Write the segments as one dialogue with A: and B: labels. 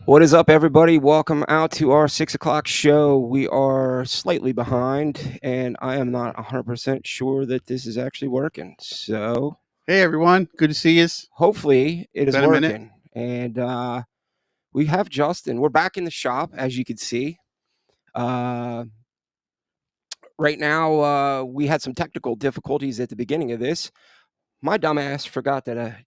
A: What is up, everybody? Welcome out to our 6 o'clock show. We are slightly behind, and I am not 100% sure that this is actually working. So
B: Hey everyone, good to see you.
A: hopefully it is
B: Been a minute.
A: working. And we have Justin. We're back in the shop, as you can see. Right now, we had some technical difficulties at the beginning of this. My dumbass forgot that I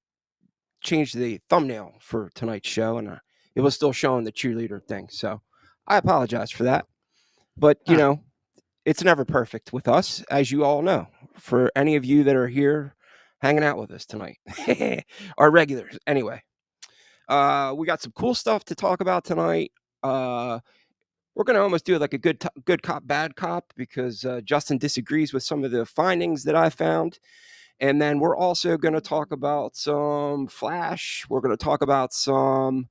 A: changed the thumbnail for tonight's show, and it was still showing the cheerleader thing. So I apologize for that. But, it's never perfect with us, as you all know. For any of you that are here hanging out with us tonight, our regulars. Anyway, we got some cool stuff to talk about tonight. We're going to almost do like a good cop, bad cop, because Justin disagrees with some of the findings that I found. And then we're also going to talk about some Flash. We're going to talk about some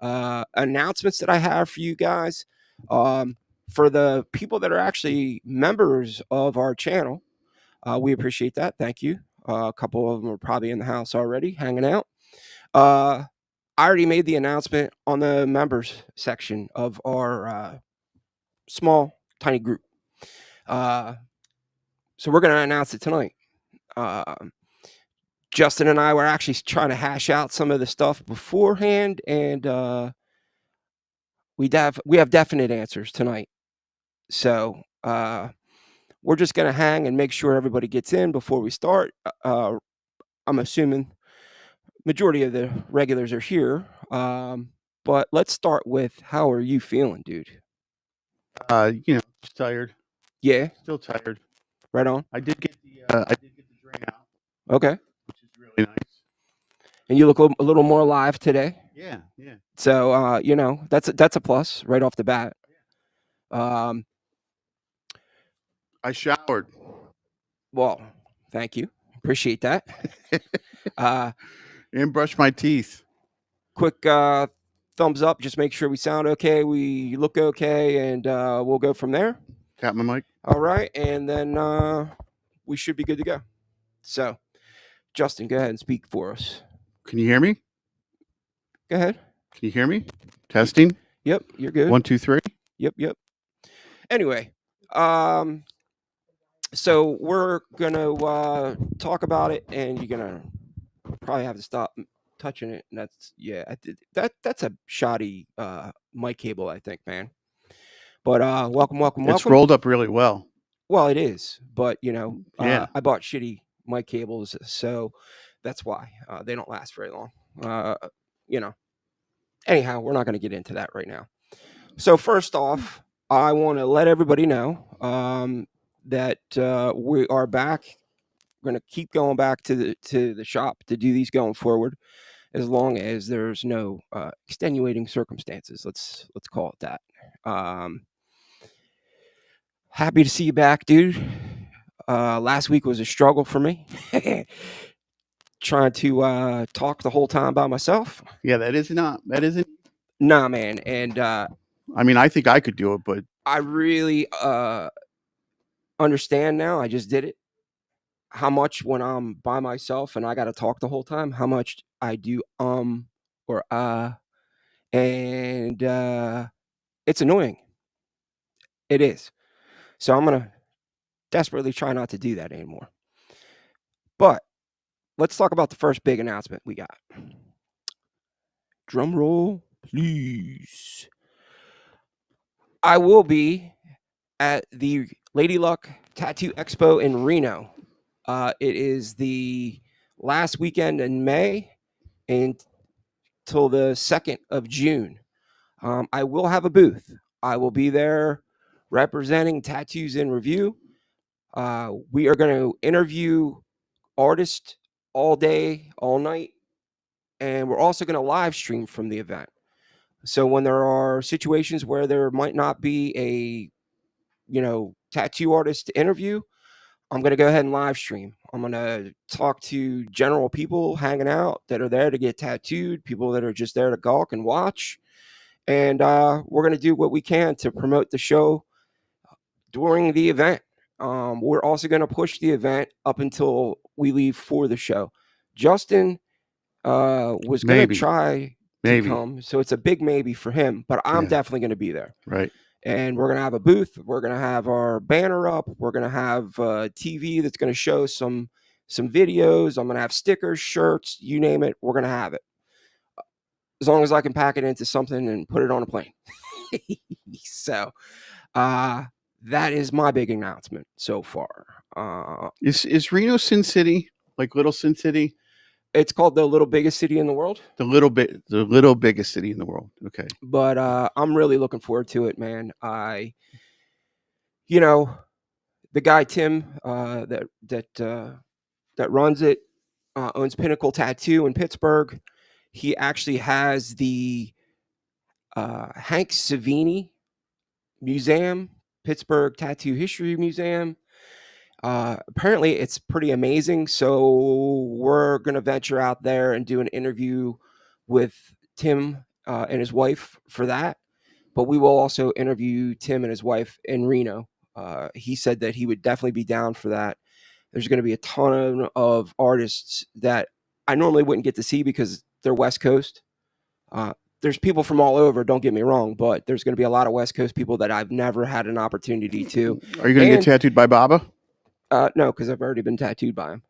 A: announcements that I have for you guys. For the people that are actually members of our channel, we appreciate that. Thank you. A couple of them are probably in the house already, hanging out. I already made the announcement on the members section of our small, tiny group. So we're going to announce it tonight. Justin and I were actually trying to hash out some of the stuff beforehand, and we have definite answers tonight. So we're just going to hang and make sure everybody gets in before we start. I'm assuming majority of the regulars are here. But let's start with, how are you feeling, dude?
B: Just tired.
A: Yeah,
B: Still tired.
A: right on.
B: I did get the drain out,
A: Okay.
B: which is really nice.
A: And you look a little more alive today.
B: Yeah.
A: So that's a plus right off the bat.
B: I showered.
A: Well, thank you. Appreciate that.
B: And brushed my teeth.
A: Quick thumbs up. Just make sure we sound okay, we look okay, and we'll go from there.
B: Got my mic.
A: All right, and then we should be good to go. So, Justin, go ahead and speak for us.
B: Can you hear me?
A: Go ahead.
B: Can you hear me? Testing.
A: Yep, you're good.
B: 1, 2, 3.
A: Yep. Anyway, so we're gonna talk about it, and you're gonna probably have to stop touching it. And that's a shoddy mic cable, I think, man. But welcome.
B: It's rolled up really well.
A: Well, it is, but
B: Yeah.
A: I bought shitty mic cables, so that's why they don't last very long. Anyhow, we're not going to get into that right now. So first off, I want to let everybody know that we are back. We're going to keep going back to the shop to do these going forward, as long as there's no extenuating circumstances. Let's call it that. Happy to see you back, dude. Last week was a struggle for me. Trying to talk the whole time by myself.
B: Yeah, that isn't.
A: Nah, man. And
B: I mean, I think I could do it, but
A: I really understand now. I just did it. How much, when I'm by myself and I got to talk the whole time, how much I do or and it's annoying. It is. So I'm gonna desperately try not to do that anymore. But let's talk about the first big announcement we got. Drum roll, please. I will be at the Lady Luck Tattoo Expo in Reno. It is the last weekend in May until the 2nd of June. I will have a booth. I will be there representing Tattoos in Review. We are going to interview artists all day, all night, and we're also going to live stream from the event. So when there are situations where there might not be a tattoo artist to interview, I'm going to go ahead and live stream. I'm going to talk to general people hanging out that are there to get tattooed, people that are just there to gawk and watch. And we're going to do what we can to promote the show during the event. We're also going to push the event up until we leave for the show. Justin was going to try
B: Maybe.
A: come. So it's a big maybe for him, but I'm
B: Yeah.
A: definitely going to be there.
B: Right.
A: And we're going to have a booth. We're going to have our banner up. We're going to have TV that's going to show some videos. I'm going to have stickers, shirts, you name it. We're going to have it. As long as I can pack it into something and put it on a plane. So that is my big announcement so far.
B: Is Reno Sin City, like Little Sin City?
A: It's called the little biggest city in the world.
B: The little biggest city in the world. Okay.
A: But I'm really looking forward to it, man. You know, the guy Tim that runs it owns Pinnacle Tattoo in Pittsburgh. He actually has the Hank Savini Museum, Pittsburgh Tattoo History Museum. Apparently, it's pretty amazing. So we're gonna venture out there and do an interview with Tim and his wife for that. But we will also interview Tim and his wife in Reno. He said that he would definitely be down for that. There's going to be a ton of artists that I normally wouldn't get to see because they're West Coast. There's people from all over, don't get me wrong, but there's going to be a lot of West Coast people that I've never had an opportunity to.
B: Are you going to get tattooed by Baba?
A: No, because I've already been tattooed by him.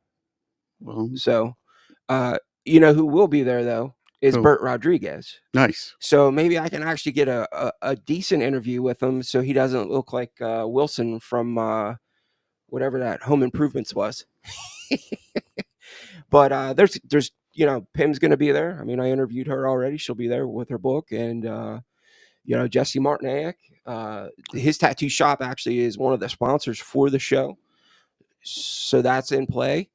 B: Well,
A: so, you know who will be there, though, is Bert Rodriguez.
B: Nice.
A: So maybe I can actually get a decent interview with him so he doesn't look like Wilson from whatever that Home Improvements was. But there's Pim's going to be there. I mean, I interviewed her already. She'll be there with her book. And, Jesse Martinac, his tattoo shop actually is one of the sponsors for the show. So that's in play.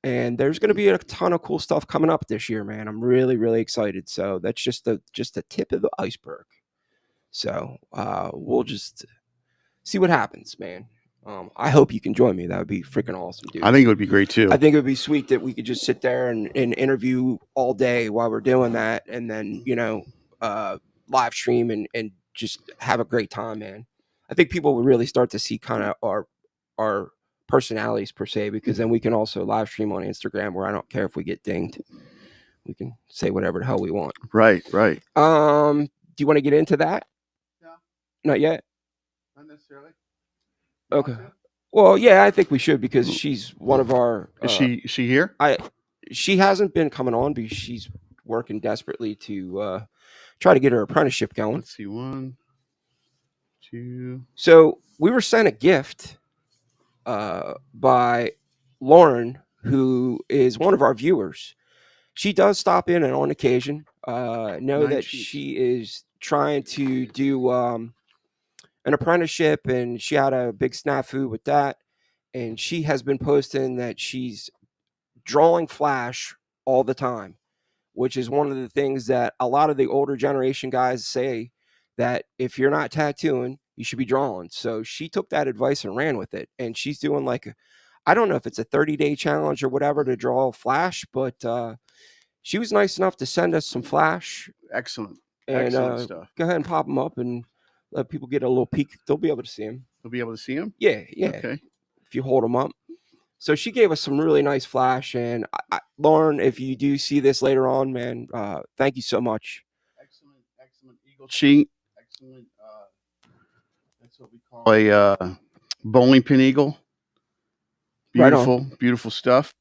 A: And there's going to be a ton of cool stuff coming up this year, man. I'm really, really excited. So that's just the tip of the iceberg. So we'll just see what happens, man. I hope you can join me. That would be freaking awesome, dude.
B: I think it would be great too.
A: I think it would be sweet that we could just sit there and interview all day while we're doing that, and then live stream and just have a great time, man. I think people would really start to see kind of our personalities per se, because then we can also live stream on Instagram where I don't care if we get dinged. We can say whatever the hell we want.
B: Right.
A: Do you want to get into that?
B: No.
A: Not yet?
B: Not necessarily.
A: Okay. Well, yeah, I think we should, because she's one of our.
B: Is she here?
A: She hasn't been coming on because she's working desperately to try to get her apprenticeship going.
B: Let's see, 1, 2.
A: So we were sent a gift by Lauren, who is one of our viewers. She does stop in and on occasion. Know that she is trying to do an apprenticeship, and she had a big snafu with that. And she has been posting that she's drawing flash all the time, which is one of the things that a lot of the older generation guys say, that if you're not tattooing, you should be drawing. So she took that advice and ran with it. And she's doing I don't know if it's a 30-day challenge or whatever to draw flash, but she was nice enough to send us some flash.
B: Excellent.
A: And
B: excellent stuff.
A: Go ahead and pop them up and let people get a little peek. They'll be able to see them.
B: They'll be able to see them?
A: Yeah.
B: Okay.
A: If you hold them up. So she gave us some really nice flash. And Lauren, if you do see this later on, man, thank you so much.
B: Excellent eagle sheet. Excellent. That's what we call a bowling pin eagle. Beautiful, right, beautiful stuff.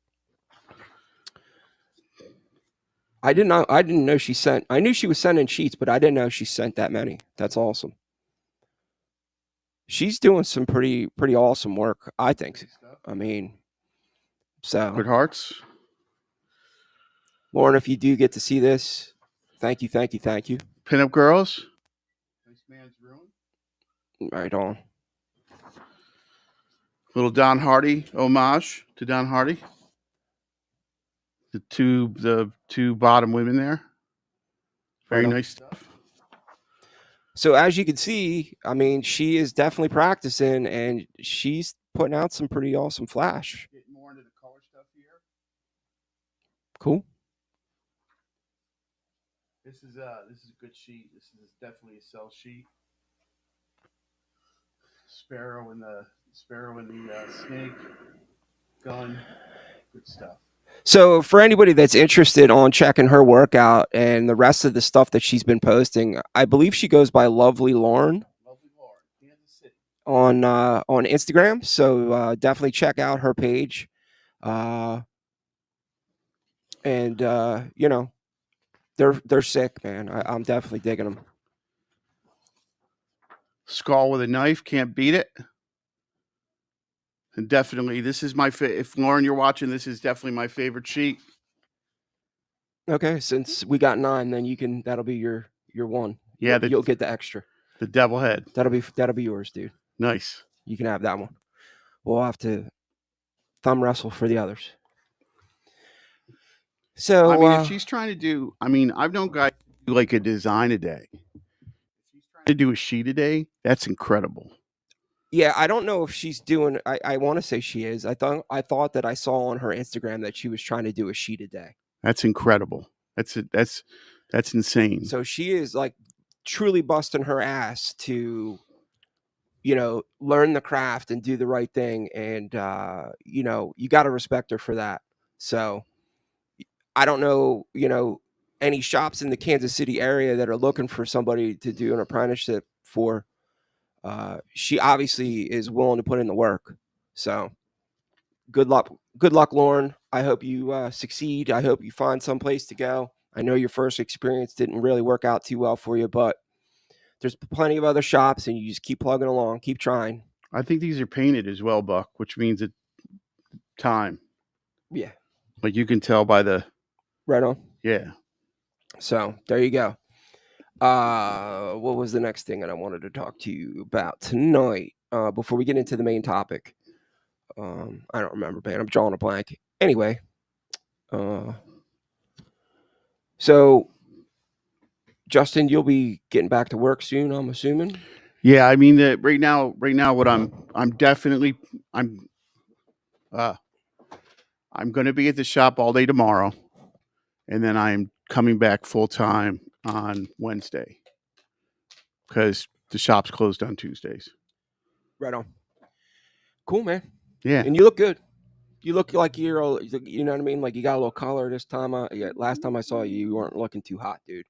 A: I didn't know she sent. I knew she was sending sheets, but I didn't know she sent that many. That's awesome. She's doing some pretty awesome work, I think. I mean, so
B: good hearts.
A: Lauren, if you do get to see this, thank you.
B: Pinup girls. Nice man's room.
A: Right on.
B: Little Don Hardy homage to Don Hardy. The two bottom women there. Very nice stuff.
A: So as you can see, I mean, she is definitely practicing, and she's putting out some pretty awesome flash.
B: Getting more into the color stuff here.
A: Cool.
B: This is a good sheet. This is definitely a cell sheet. Sparrow and the snake gun. Good stuff.
A: So for anybody that's interested on checking her workout and the rest of the stuff that she's been posting, I believe she goes by Lovely Lauren on Instagram. So definitely check out her page. And you know, they're sick, man. I'm definitely digging them.
B: Skull with a knife, can't beat it. And definitely, this is my if Lauren, you're watching, this is definitely my favorite sheet.
A: Okay, since we got 9, then that'll be your one.
B: Yeah,
A: you'll get the extra.
B: The devil head.
A: That'll be yours, dude.
B: Nice.
A: You can have that one. We'll have to thumb wrestle for the others. So
B: I mean, if she's trying to do, I mean, I've known guys do like a design a day. If she's trying to do a sheet a day, that's incredible.
A: Yeah, I don't know if she's doing. I want to say she is. I thought that I saw on her Instagram that she was trying to do a sheet a day.
B: That's incredible. That's insane.
A: So she is like truly busting her ass to, you know, learn the craft and do the right thing, and you know, you got to respect her for that. So I don't know, you know, any shops in the Kansas City area that are looking for somebody to do an apprenticeship for. She obviously is willing to put in the work. So good luck, Lauren. I hope you succeed. I hope you find some place to go. I know your first experience didn't really work out too well for you, but there's plenty of other shops, and you just keep plugging along, keep trying.
B: I think these are painted as well, Buck, which means it time.
A: Yeah,
B: like you can tell by the
A: right on.
B: Yeah.
A: So there you go. What was the next thing that I wanted to talk to you about tonight? Before we get into the main topic, I don't remember, man. I'm drawing a blank. Anyway, so Justin, you'll be getting back to work soon, I'm assuming.
B: Yeah, I mean, right now, what I'm definitely I'm going to be at the shop all day tomorrow, and then I'm coming back full time on Wednesday because the shop's closed on Tuesdays.
A: Right on. Cool, man.
B: Yeah,
A: and you look good. You look like you're, you know what I mean? Like you got a little color this time. Yeah, last time I saw you, you weren't looking too hot, dude.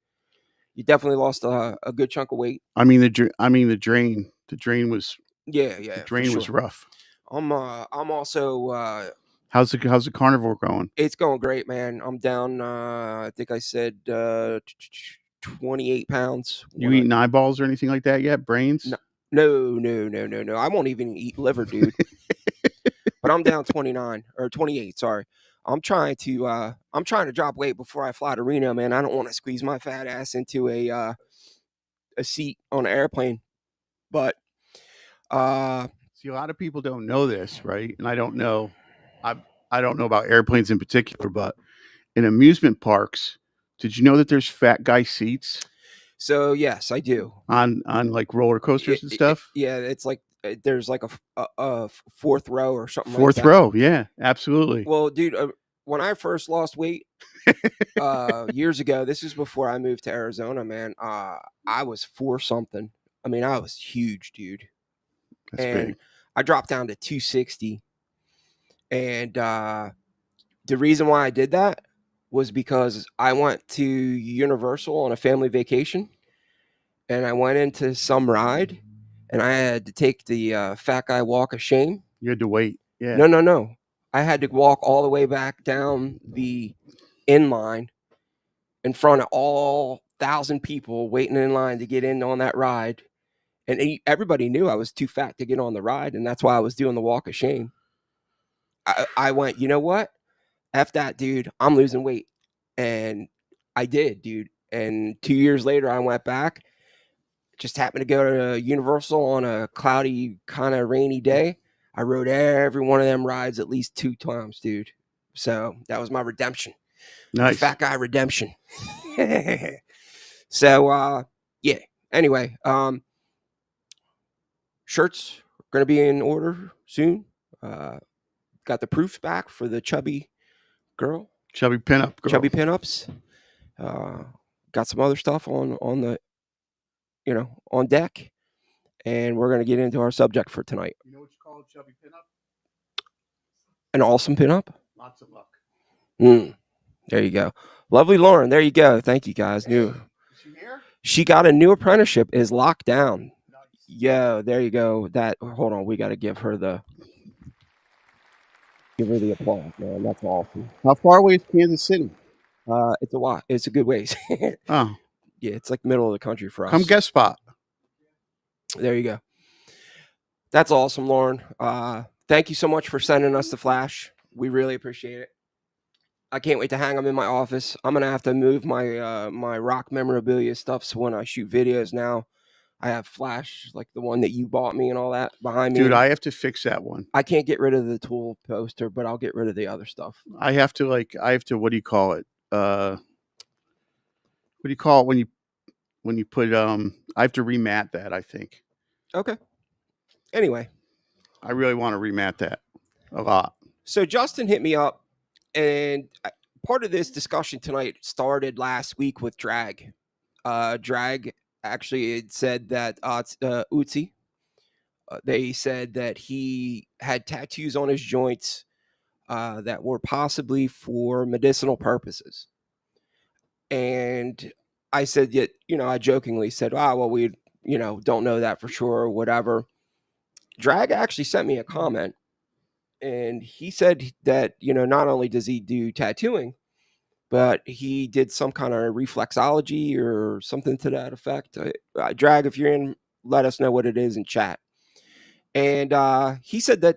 A: You definitely lost a good chunk of weight.
B: I mean the drain. The drain was
A: the
B: drain was rough.
A: I'm also
B: how's the carnivore going?
A: It's going great, man. I'm down. I think I said 28 pounds.
B: You eating eyeballs or anything like that yet? Brains?
A: No. I won't even eat liver, dude. But I'm down 29 or 28. Sorry. I'm trying to drop weight before I fly to Reno, man. I don't want to squeeze my fat ass into a seat on an airplane. But
B: see, a lot of people don't know this, right? And I don't know. I don't know about airplanes in particular, but in amusement parks, did you know that there's fat guy seats?
A: So yes, I do.
B: On like roller coasters and stuff.
A: Yeah, it's like there's like a fourth row or something.
B: Fourth row, yeah, absolutely.
A: Well, dude, when I first lost weight years ago, this is before I moved to Arizona, man. I was 4 something. I mean, I was huge, dude.
B: That's big.
A: I dropped down to 260. And the reason why I did that was because I went to Universal on a family vacation, and I went into some ride, and I had to take the fat guy walk of shame.
B: You had to wait. Yeah.
A: No. I had to walk all the way back down the inline in front of all 1,000 people waiting in line to get in on that ride. And everybody knew I was too fat to get on the ride, and that's why I was doing the walk of shame. I went, you know what? F that, dude. I'm losing weight. And I did, dude. And 2 years later, I went back. Just happened to go to Universal on a cloudy, kind of rainy day. I rode every one of them rides at least 2 times, dude. So that was my redemption.
B: Nice.
A: Fat guy redemption. So, yeah. Anyway, shirts are going to be in order soon. Got the proofs back for the chubby girl.
B: Chubby pinup girl.
A: Chubby pinups. Got some other stuff on the, on deck. And we're going to get into our subject for tonight.
B: You know what you call a chubby pinup?
A: An awesome pinup?
B: Lots of luck.
A: There you go. Lovely Lauren. There you go. Thank you guys.
B: Hey, is she here?
A: She got a new apprenticeship. Is locked down.
B: Nice.
A: Yeah, there you go. Hold on. We got to give her the applause, man. That's awesome.
B: How far away is Kansas City?
A: It's a lot. It's a good ways.
B: Oh,
A: Yeah, it's like middle of the country for us.
B: come guest spot.
A: There you go. That's awesome, Lauren. Thank you so much for sending us the flash. We really appreciate it. I can't wait to hang them in my office. I'm gonna have to move my my rock memorabilia stuff, so when I shoot videos now, I have flash like the one that you bought me and all that behind me.
B: Dude, I have to fix that one.
A: I can't get rid of the Tool poster, but I'll get rid of the other stuff.
B: I have to what do you call it? What do you call it when you put I have to remat that, I think.
A: Okay. Anyway,
B: I really want to remat that a lot.
A: so Justin hit me up, and part of this discussion tonight started last week with Drag. Drag actually had said that Odysee, they said that he had tattoos on his joints that were possibly for medicinal purposes. And I said, yet, I jokingly said, well, we, don't know that for sure or whatever. Drag actually sent me a comment, and he said that, not only does he do tattooing, but he did some kind of reflexology or something to that effect. Drag, if you're in, let us know what it is in chat. And he said that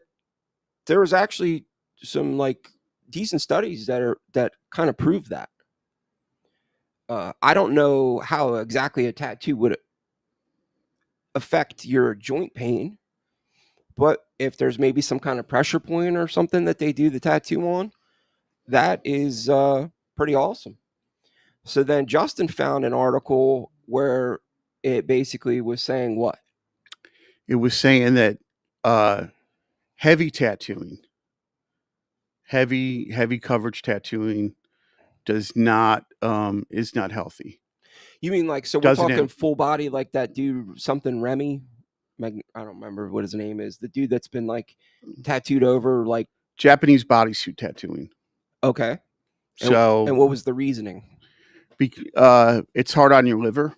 A: there was actually some like decent studies that kind of prove that. I don't know how exactly a tattoo would affect your joint pain, but if there's maybe some kind of pressure point or something that they do the tattoo on, that is pretty awesome. So then Justin found an article where it basically was saying what?
B: It was saying that heavy tattooing, heavy coverage tattooing is not healthy.
A: You mean like, so we're talking full body, like that dude, something Remy? I don't remember what his name is. The dude that's been like tattooed over, like
B: Japanese bodysuit tattooing.
A: Okay.
B: So,
A: and what was the reasoning?
B: It's hard on your liver.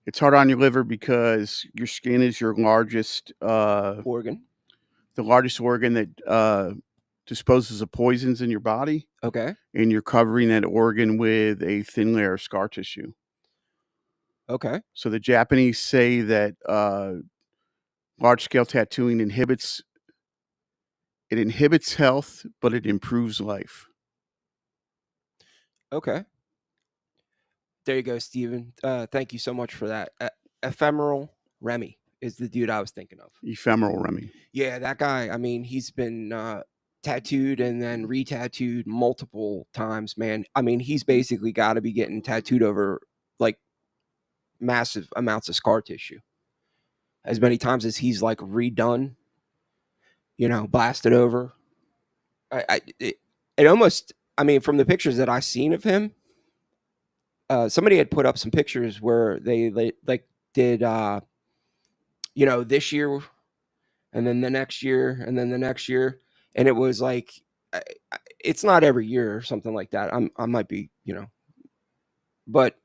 B: It's hard on your liver because your skin is your largest
A: organ.
B: The largest organ that disposes of poisons in your body.
A: Okay.
B: And you're covering that organ with a thin layer of scar tissue.
A: Okay.
B: So the Japanese say that large-scale tattooing inhibits health, but it improves life.
A: Okay. There you go, Steven. Thank you so much for that. Ephemeral Remy is the dude I was thinking of.
B: Ephemeral Remy.
A: Yeah, that guy. I mean, he's been tattooed and then re-tattooed multiple times, man. I mean, he's basically got to be getting tattooed over like massive amounts of scar tissue. As many times as he's like redone, blasted over. It almost, I mean, from the pictures that I've seen of him, somebody had put up some pictures where they like did, this year and then the next year and then the next year. And it was like, it's not every year or something like that. I might be, but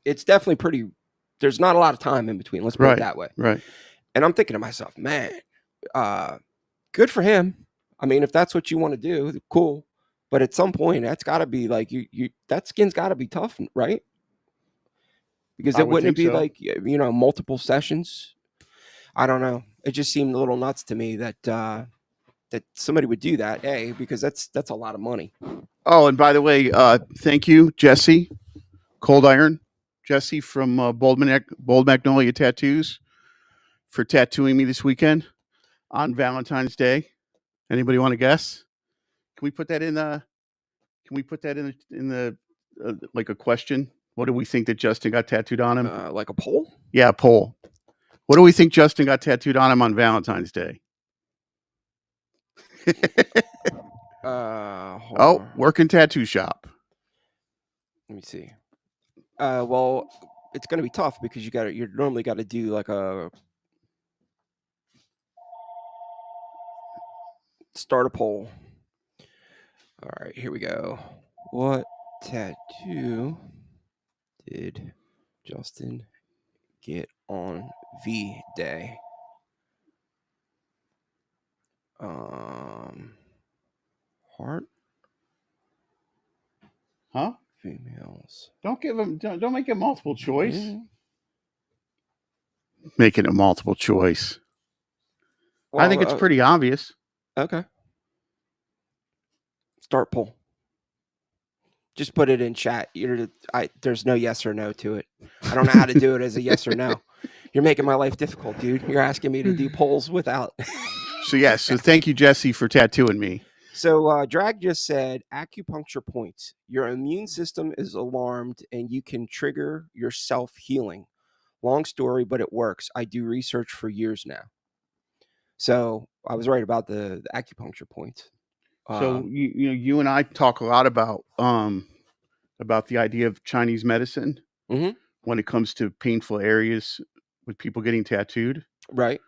A: it's definitely pretty, there's not a lot of time in between. Let's put it that way.
B: Right.
A: And I'm thinking to myself, man, good for him. I mean, if that's what you want to do, cool. But at some point, that's got to be like you. That skin's got to be tough, right? Because it wouldn't be so. Like multiple sessions. I don't know. It just seemed a little nuts to me that that somebody would do that. Because that's a lot of money.
B: Oh, and by the way, thank you, Jesse, Cold Iron, Jesse from Bold Magnolia Tattoos, for tattooing me this weekend on Valentine's Day. Anybody want to guess? Can we put that in the? Can we put that in the like a question? What do we think that Justin got tattooed on him?
A: Like a poll?
B: Yeah, a poll. What do we think Justin got tattooed on him on Valentine's Day? Working tattoo shop.
A: Let me see. Well, it's going to be tough because you normally got to do like a start a poll. All right, here we go. What tattoo did Justin get on V Day? Heart.
B: Huh?
A: Females.
B: Don't give them. Don't make it multiple choice.
A: Yeah.
B: Make it a multiple choice.
A: Well,
B: I think it's pretty obvious.
A: Okay. Start poll. Just put it in chat. There's no yes or no to it. I don't know how to do it as a yes or no. You're making my life difficult, dude. You're asking me to do polls without.
B: So yes. So thank you, Jesse, for tattooing me.
A: So Drag just said acupuncture points. Your immune system is alarmed and you can trigger your self-healing. Long story, but it works. I do research for years now. So I was right about the acupuncture points.
B: So you and I talk a lot about the idea of Chinese medicine when it comes to painful areas with people getting tattooed.
A: Right.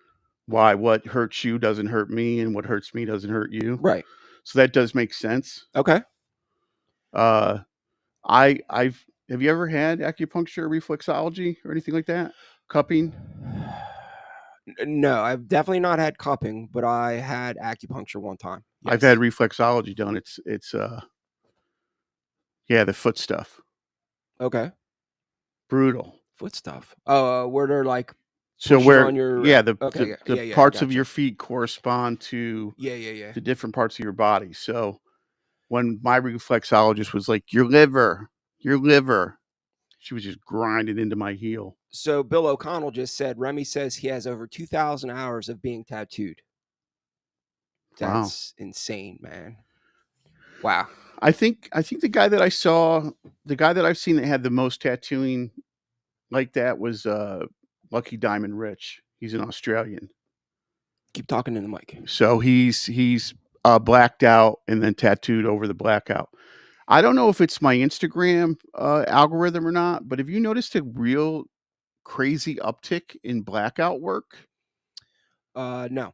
B: Why what hurts you doesn't hurt me, and what hurts me doesn't hurt you.
A: Right.
B: So that does make sense.
A: Okay.
B: I've have you ever had acupuncture, reflexology, or anything like that? Cupping?
A: No, I've definitely not had cupping, but I had acupuncture one time.
B: Yes. I've had reflexology done. It's the foot stuff.
A: Okay.
B: Brutal.
A: Foot stuff. Oh, where they're like
B: so where
A: on your
B: the parts of your feet correspond to
A: the
B: different parts of your body. So when my reflexologist was like, your liver, she was just grinding into my heel.
A: So Bill O'Connell just said, Remy says he has over 2,000 hours of being tattooed. That's insane, man. Wow.
B: I think the guy that I've seen that had the most tattooing like that was Lucky Diamond Rich. He's an Australian.
A: Keep talking in the mic.
B: So he's blacked out and then tattooed over the blackout. I don't know if it's my Instagram algorithm or not, but have you noticed a real crazy uptick in blackout work?
A: No.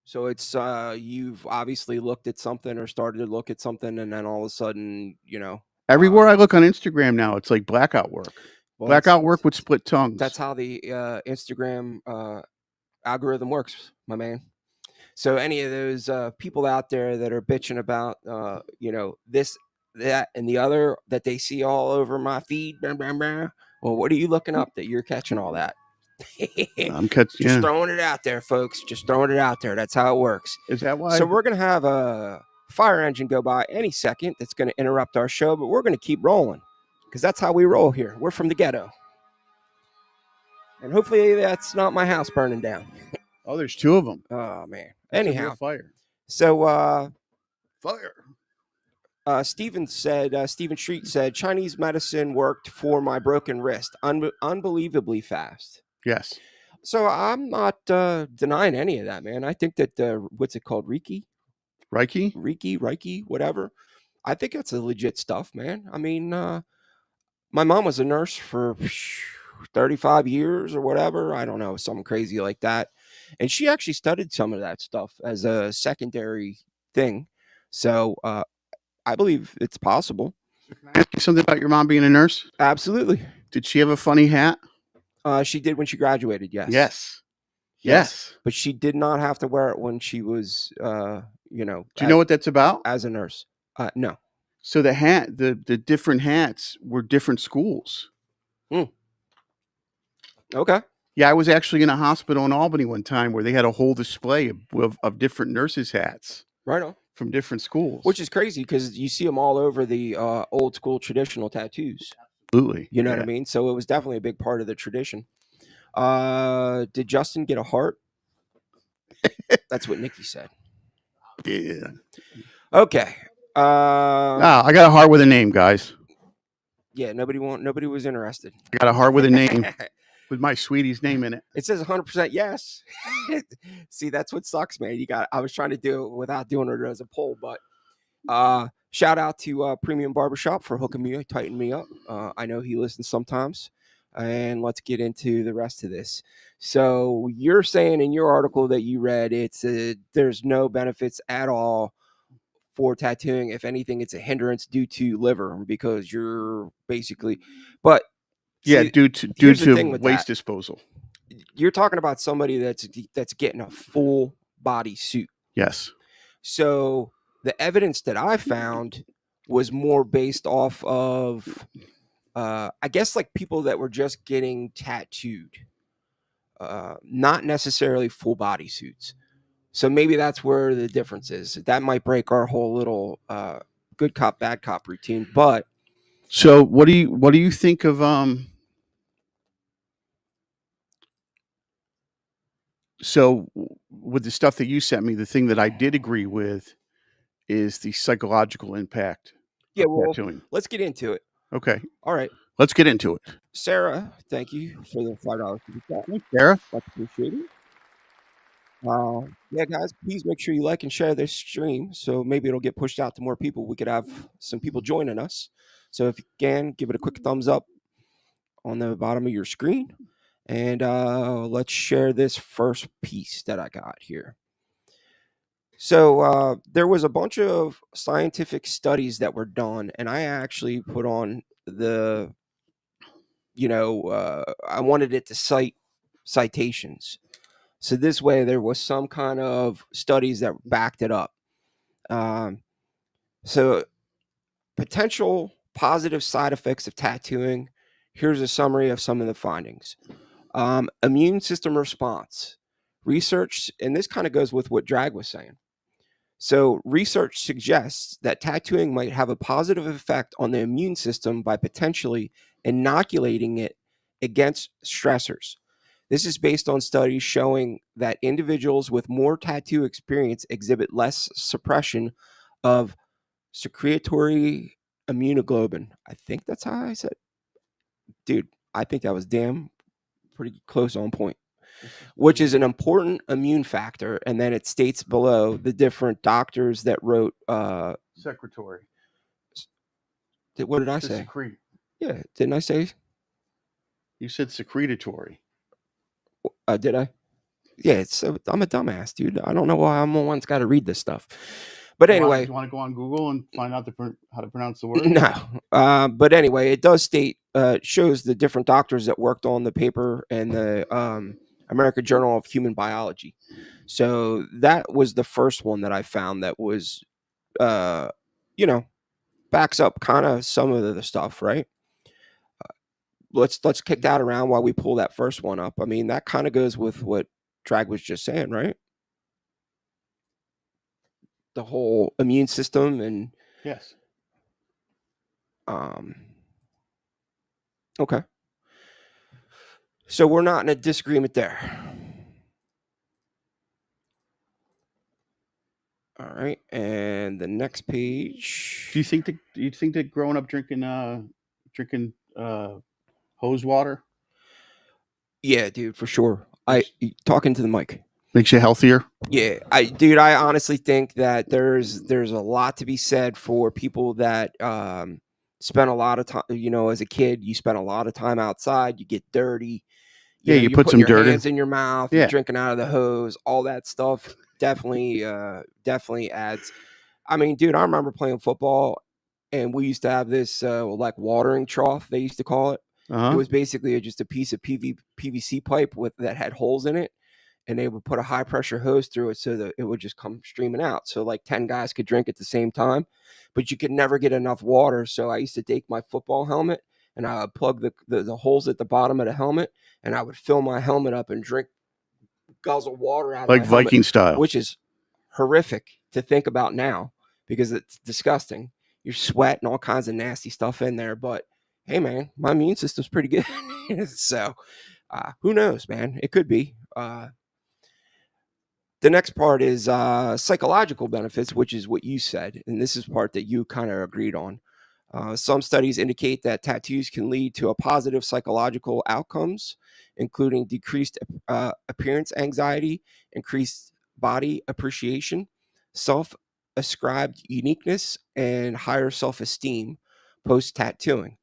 A: So it's you've obviously looked at something or started to look at something, and then all of a sudden,
B: everywhere I look on Instagram now, it's like blackout work. Well, blackout work with split tongues.
A: That's how the Instagram algorithm works, my man. So any of those people out there that are bitching about this, that, and the other that they see all over my feed, blah, blah, blah, well, what are you looking up that you're catching all that?
B: I'm catching.
A: Just throwing it out there, folks. Just throwing it out there. That's how it works.
B: Is that why?
A: So we're gonna have a fire engine go by any second. That's gonna interrupt our show, but we're gonna keep rolling because that's how we roll here. We're from the ghetto, and hopefully that's not my house burning down.
B: Oh, there's two of them.
A: Oh man.
B: That's
A: anyhow,
B: fire.
A: So
B: fire.
A: Stephen Street said Chinese medicine worked for my broken wrist unbelievably fast.
B: Yes.
A: So I'm not denying any of that, man. I think that what's it called, Reiki, whatever. I think that's a legit stuff, man. I mean, my mom was a nurse for 35 years or whatever. I don't know, something crazy like that. And she actually studied some of that stuff as a secondary thing. So I believe it's possible.
B: Can I ask you something about your mom being a nurse?
A: Absolutely.
B: Did she have a funny hat?
A: She did when she graduated, yes.
B: Yes.
A: But she did not have to wear it when she was, Do you know
B: what that's about?
A: As a nurse. No.
B: So the hat, the different hats were different schools.
A: Okay.
B: Yeah, I was actually in a hospital in Albany one time where they had a whole display of different nurses' hats.
A: Right on.
B: From different schools.
A: Which is crazy because you see them all over the old school traditional tattoos.
B: Absolutely.
A: You know what I mean? So it was definitely a big part of the tradition. Did Justin get a heart? That's what Nikki said.
B: Yeah.
A: Okay.
B: I got a heart with a name, guys.
A: Yeah, nobody was interested.
B: I got a heart with a name. With my sweetie's name in it.
A: It says 100% yes. See, that's what sucks, man. I was trying to do it without doing it as a poll, but shout out to Premium Barbershop for hooking me, tightening me up. I know he listens sometimes. And let's get into the rest of this. So you're saying in your article that you read, there's no benefits at all for tattooing. If anything, it's a hindrance due to liver because you're basically, but
B: Yeah,
A: see,
B: due to
A: here's the thing with
B: waste
A: that.
B: disposal.
A: You're talking about somebody that's getting a full body suit.
B: Yes.
A: So the evidence that I found was more based off of, I guess, like people that were just getting tattooed, not necessarily full body suits. So maybe that's where the difference is. That might break our whole little good cop, bad cop routine. But
B: so what do you think of so with the stuff that you sent me, the thing that I did agree with is the psychological impact
A: yeah,
B: of
A: well,
B: tattooing.
A: let's get into it.
B: Okay,
A: All right,
B: let's get into it.
A: Sarah, thank you for the $5 super chat.
B: Thanks, Sarah.
A: Much appreciated. Yeah, guys, please make sure you like and share this stream so maybe it'll get pushed out to more people. We could have some people joining us. So if you can, give it a quick thumbs up on the bottom of your screen. And let's share this first piece that I got here. So there was a bunch of scientific studies that were done, and I actually put on the, I wanted it to cite citations. So this way, there was some kind of studies that backed it up. So potential positive side effects of tattooing. Here's a summary of some of the findings. Immune system response. Research, and this kind of goes with what Drag was saying. So, research suggests that tattooing might have a positive effect on the immune system by potentially inoculating it against stressors. This is based on studies showing that individuals with more tattoo experience exhibit less suppression of secretory immunoglobulin. I think that's how I said. Dude, I think that was pretty close on point, which is an important immune factor. And then it states below the different doctors that wrote.
B: Secretory.
A: What did I say?
B: Secrete.
A: Yeah, didn't I say?
B: You said secretory.
A: Did I? Yeah, I'm a dumbass, dude. I don't know why I'm the one that's got to read this stuff. But anyway,
B: do you want to go on Google and find out how to pronounce the word?
A: No, but anyway, it does state, shows the different doctors that worked on the paper and the American Journal of Human Biology. So that was the first one that I found that was, backs up kind of some of the stuff, right? Let's kick that around while we pull that first one up. I mean, that kind of goes with what Drag was just saying, right? The whole immune system and
B: Yes.
A: Okay. So we're not in a disagreement there. All right, and the next page.
B: Do you think that growing up drinking hose water
A: Yeah, dude, for sure. Talking to the mic.
B: makes you healthier?
A: Yeah, I honestly think that there's a lot to be said for people that spend a lot of time. As a kid, you spend a lot of time outside. You get dirty.
B: You
A: You're
B: put
A: putting
B: some
A: your
B: dirt
A: hands in your mouth.
B: Yeah.
A: You're drinking out of the hose. All that stuff definitely adds. I mean, dude, I remember playing football, and we used to have this like watering trough. They used to call it. It was basically just a piece of PVC pipe that had holes in it, and they would put a high pressure hose through it so that it would just come streaming out. So like 10 guys could drink at the same time, but you could never get enough water. So I used to take my football helmet and I would plug the holes at the bottom of the helmet, and I would fill my helmet up and guzzle water out of
B: like
A: my helmet,
B: Viking style,
A: which is horrific to think about now because it's disgusting. You're sweating all kinds of nasty stuff in there, but hey, man, my immune system's pretty good. So who knows, man? It could be. The next part is psychological benefits, which is what you said. And this is part that you kind of agreed on. Some studies indicate that tattoos can lead to a positive psychological outcomes, including decreased appearance anxiety, increased body appreciation, self-ascribed uniqueness, and higher self-esteem post-tattooing.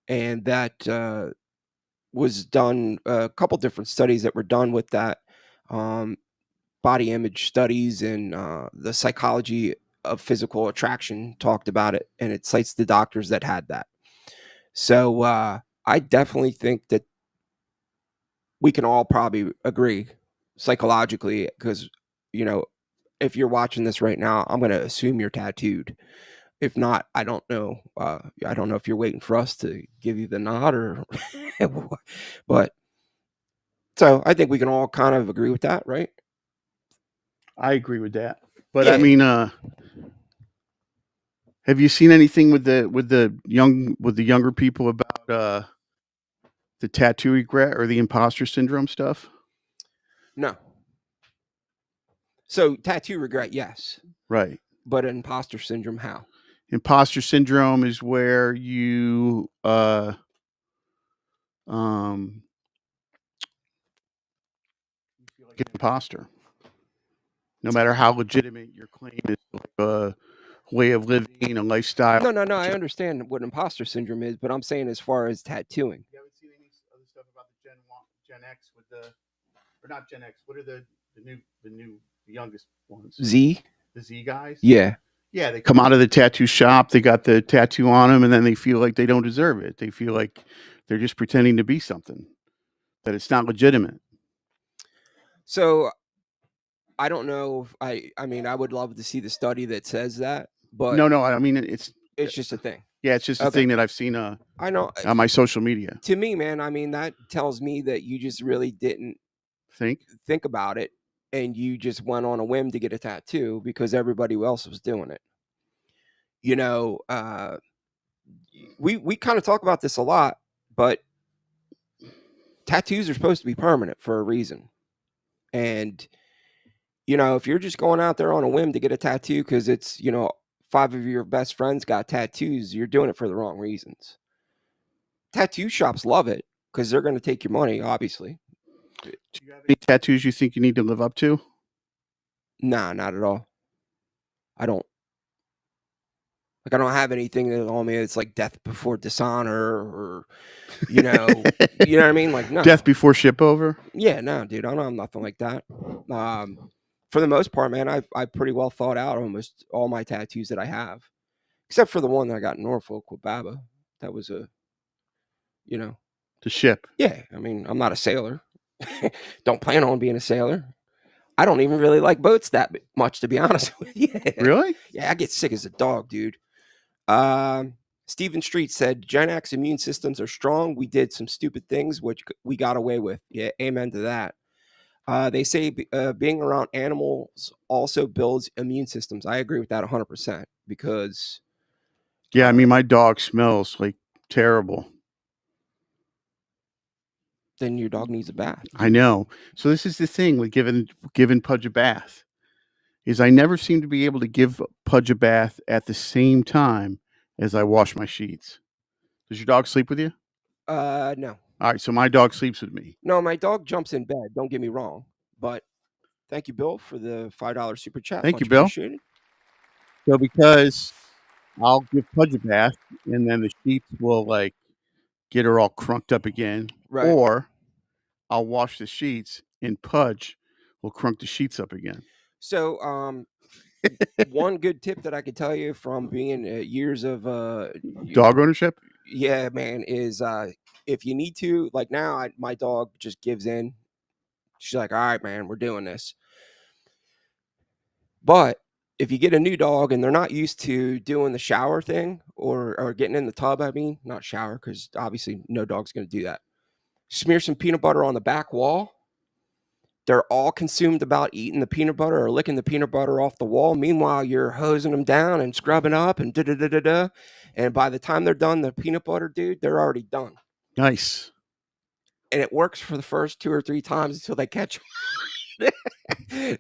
A: And that was done, a couple different studies that were done with that. Body image studies and the psychology of physical attraction talked about it, and it cites the doctors that had that. So I definitely think that we can all probably agree psychologically, because you know, if you're watching this right now, I'm going to assume you're tattooed. If not, I don't know. I don't know if you're waiting for us to give you the nod or, but so I think we can all kind of agree with that, right?
B: I agree with that. But
A: Yeah.
B: I mean, have you seen anything with the younger people about the tattoo regret or the imposter syndrome stuff?
A: No. So tattoo regret, yes,
B: Right.
A: but imposter syndrome, how?
B: Imposter syndrome is where you feel like an imposter, no matter how legitimate your claim is, like a way of living, a lifestyle.
A: No, I understand what imposter syndrome is, but I'm saying as far as tattooing.
B: You haven't seen any other stuff about the Gen X with the, or not Gen X? What are the youngest ones?
A: Z?
B: The Z guys?
A: Yeah.
B: Yeah, they come out of the tattoo shop, they got the tattoo on them, and then they feel like they don't deserve it. They feel like they're just pretending to be something, that it's not legitimate.
A: So I don't know. I mean, I would love to see the study that says that, but
B: No, I mean
A: it's just a thing.
B: yeah, it's just a
A: Okay.
B: thing that I've seen
A: I know.
B: on my social media.
A: To me, man, I mean, that tells me that you just really didn't think about it, and you just went on a whim to get a tattoo because everybody else was doing it. You know, we kind of talk about this a lot, but tattoos are supposed to be permanent for a reason. And you know, if you're just going out there on a whim to get a tattoo because it's, you know, 5 of your best friends got tattoos, you're doing it for the wrong reasons. Tattoo shops love it because they're going to take your money, obviously.
B: Do you have any tattoos you think you need to live up to?
A: Nah, not at all. I don't. Like, I don't have anything that on me that's like death before dishonor, or, you know, you know what I mean? Like, no.
B: Death before ship over?
A: Yeah, no, dude. I don't have nothing like that. For the most part, man, I've pretty well thought out almost all my tattoos that I have, except for the one that I got in Norfolk with Baba. That was a, you know,
B: The ship.
A: yeah. I mean, I'm not a sailor. Don't plan on being a sailor. I don't even really like boats that much, to be honest with you.
B: Really?
A: Yeah, I get sick as a dog, dude. Stephen Street said, Gen X immune systems are strong. We did some stupid things, which we got away with. Yeah, amen to that. They say being around animals also builds immune systems. I agree with that 100% because.
B: Yeah, I mean, my dog smells like terrible.
A: Then your dog needs a bath.
B: I know. So this is the thing with giving Pudge a bath, is I never seem to be able to give Pudge a bath at the same time as I wash my sheets. Does your dog sleep with you?
A: No.
B: All right, so my dog sleeps with me.
A: No, my dog jumps in bed. Don't get me wrong. But thank you, Bill, for the $5 super chat.
B: Thank you,
A: Much
B: Bill.
A: appreciated.
B: So because I'll give Pudge a bath, and then the sheets will like get her all crunked up again,
A: Right.
B: or I'll wash the sheets and Pudge will crunk the sheets up again.
A: So, one good tip that I could tell you from being years of
B: Dog ownership?
A: yeah, man, is if you need to, like now, my dog just gives in. She's like, all right, man, we're doing this. But if you get a new dog and they're not used to doing the shower thing, or getting in the tub, I mean, not shower, because obviously no dog's going to do that. Smear some peanut butter on the back wall. They're all consumed about eating the peanut butter or licking the peanut butter off the wall. Meanwhile, you're hosing them down and scrubbing up and da da da da da. And by the time they're done, the peanut butter, dude, they're already done.
B: Nice.
A: And it works for the first 2 or 3 times until they catch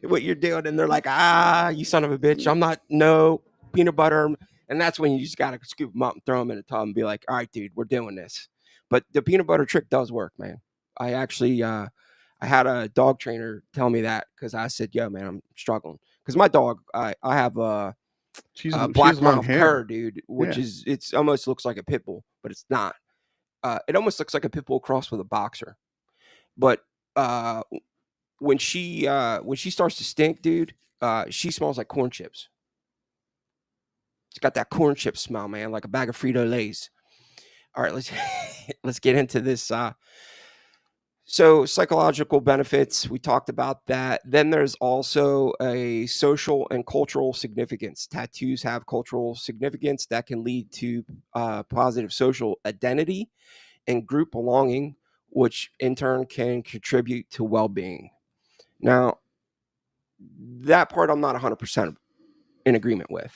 A: what you're doing. And they're like, you son of a bitch. I'm not, no peanut butter. And that's when you just got to scoop them up and throw them in a tub and be like, all right, dude, we're doing this. But the peanut butter trick does work, man. I actually, I had a dog trainer tell me that because I said, yo, man, I'm struggling. Because my dog, I have a black mouth cur, dude, which is, it's almost looks like a pit bull, but it's not. It almost looks like a pit bull crossed with a boxer. But when she starts to stink, dude, she smells like corn chips. It's got that corn chip smell, man, like a bag of Frito-Lays. All right, let's get into this. So psychological benefits, we talked about that. Then there's also a social and cultural significance. Tattoos have cultural significance that can lead to positive social identity and group belonging, which in turn can contribute to well-being. Now, that part I'm not 100% in agreement with.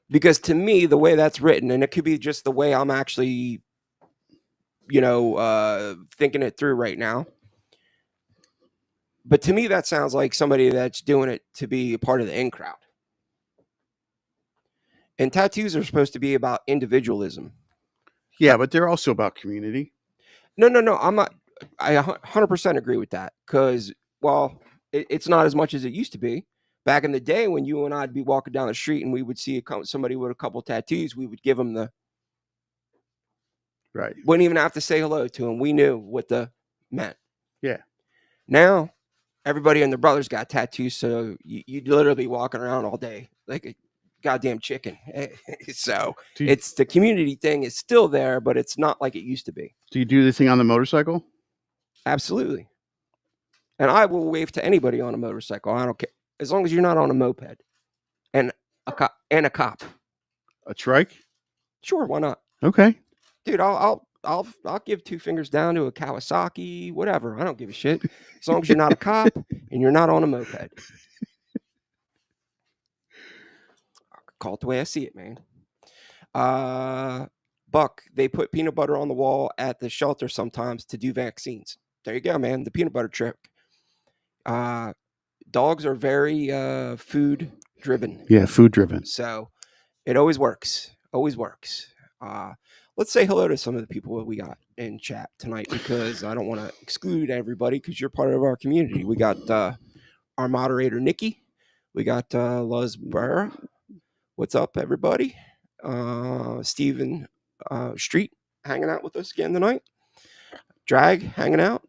A: Because to me, the way that's written, and it could be just the way I'm actually, thinking it through right now. But to me, that sounds like somebody that's doing it to be a part of the in crowd. And tattoos are supposed to be about individualism.
B: Yeah, but they're also about community.
A: No, I'm not. I 100% agree with that because, well, it's not as much as it used to be. Back in the day when you and I'd be walking down the street and we would see somebody with a couple tattoos, we would give them the.
B: Right.
A: Wouldn't even have to say hello to them. We knew what the meant.
B: Yeah.
A: Now, everybody and their brothers got tattoos, so you'd literally be walking around all day like a goddamn chicken. So it's the community thing is still there, but it's not like it used to be.
B: Do you do this thing on the motorcycle?
A: Absolutely. And I will wave to anybody on a motorcycle. I don't care. As long as you're not on a moped and a cop.
B: A trike?
A: Sure, why not?
B: Okay.
A: Dude, I'll give 2 fingers down to a Kawasaki, whatever. I don't give a shit. As long as you're not a cop and you're not on a moped. Call it the way I see it, man. Buck, they put peanut butter on the wall at the shelter sometimes to do vaccines. There you go, man. The peanut butter trick. Dogs are very food driven.
B: Yeah, food driven.
A: So it always works. Always works. Let's say hello to some of the people that we got in chat tonight because I don't want to exclude everybody because you're part of our community. We got our moderator, Nikki. We got Luz Barra. What's up, everybody? Stephen Street hanging out with us again tonight. Drag hanging out.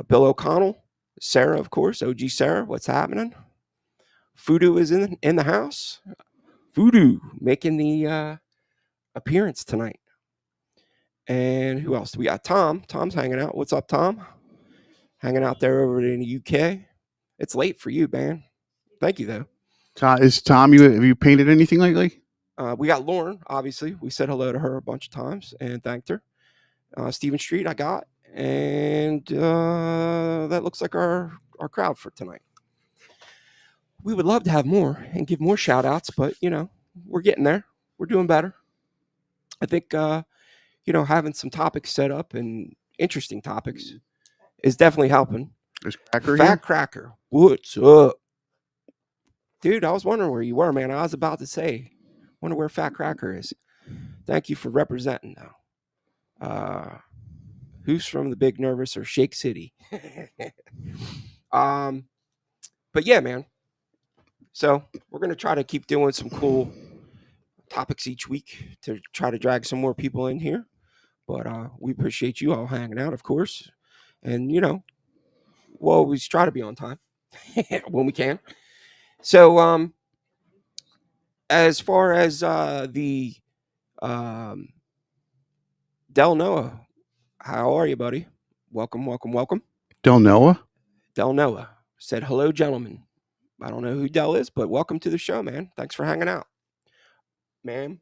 A: Bill O'Connell. Sarah, of course. OG Sarah, what's happening? Voodoo is in the house. Voodoo making the appearance tonight. And who else? We got Tom. Tom's hanging out. What's up, Tom? Hanging out there over in the UK. It's late for you, man. Thank you, though.
B: Is Tom, have you painted anything lately?
A: We got Lauren, obviously. We said hello to her a bunch of times and thanked her. Stephen Street, I got. And that looks like our crowd for tonight. We would love to have more and give more shout outs, but, we're getting there. We're doing better. I think, having some topics set up and interesting topics is definitely helping.
B: There's Cracker
A: Fat
B: here?
A: Cracker, what's up? Dude, I was wondering where you were, man. I was about to say, wonder where Fat Cracker is. Thank you for representing, though. Who's from the Big Nervous or Shake City? But yeah, man. So we're going to try to keep doing some cool topics each week to try to drag some more people in here. But we appreciate you all hanging out, of course. And, we'll always try to be on time when we can. So as far as the Del Noah, how are you, buddy? Welcome.
B: Del Noah?
A: Del Noah said, hello, gentlemen. I don't know who Del is, but welcome to the show, man. Thanks for hanging out. Ma'am,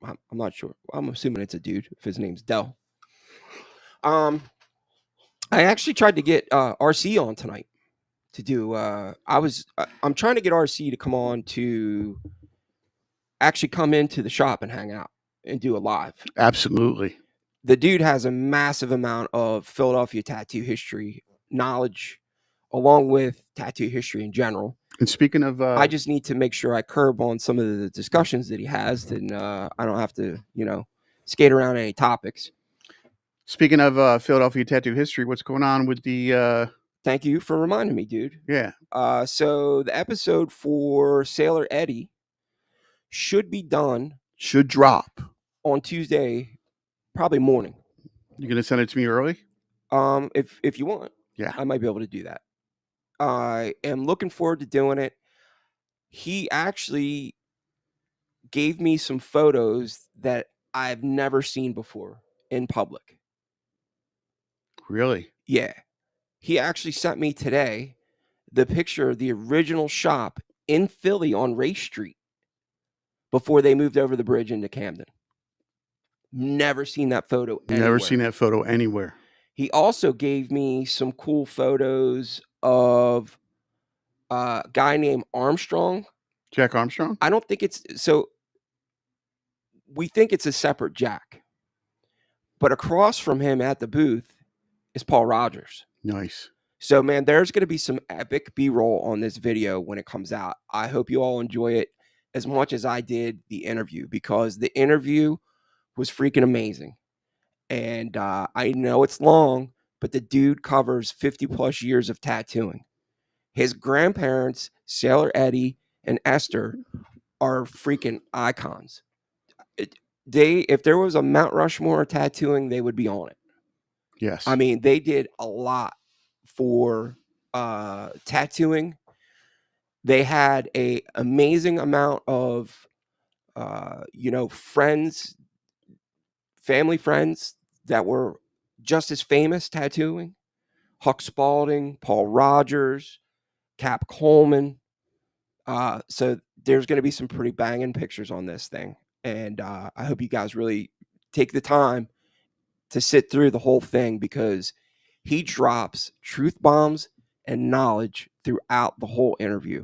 A: I'm not sure. I'm assuming it's a dude if his name's Del. I actually tried to get RC on tonight to do. I'm trying to get RC to come on to actually come into the shop and hang out and do a live.
B: Absolutely.
A: The dude has a massive amount of Philadelphia tattoo history knowledge, along with tattoo history in general.
B: And speaking of,
A: I just need to make sure I curb on some of the discussions that he has, and I don't have to, skate around any topics.
B: Speaking of Philadelphia tattoo history, what's going on with the?
A: Thank you for reminding me, dude.
B: Yeah.
A: So the episode for Sailor Eddie should
B: drop
A: on Tuesday, probably morning.
B: You gonna send it to me early?
A: If you want,
B: yeah,
A: I might be able to do that. I am looking forward to doing it. He actually gave me some photos that I've never seen before in public.
B: Really?
A: Yeah. He actually sent me today the picture of the original shop in Philly on Race Street before they moved over the bridge into Camden. Never seen that photo anywhere.
B: Never seen that photo anywhere.
A: He also gave me some cool photos of a guy named Armstrong.
B: Jack Armstrong?
A: I don't think it's so. We think it's a separate Jack, but across from him at the booth is Paul Rogers.
B: Nice.
A: So, man, there's going to be some epic B-roll on this video when it comes out. I hope you all enjoy it as much as I did the interview, because the interview was freaking amazing. And I know it's long, but the dude covers 50 plus years of tattooing. His grandparents, Sailor Eddie and Esther, are freaking icons. If there was a Mount Rushmore of tattooing, they would be on it.
B: Yes.
A: I mean, they did a lot for tattooing. They had a amazing amount of friends, family friends that were just as famous tattooing. Huck Spalding, Paul Rogers, Cap Coleman. So there's going to be some pretty banging pictures on this thing. And I hope you guys really take the time to sit through the whole thing, because he drops truth bombs and knowledge throughout the whole interview.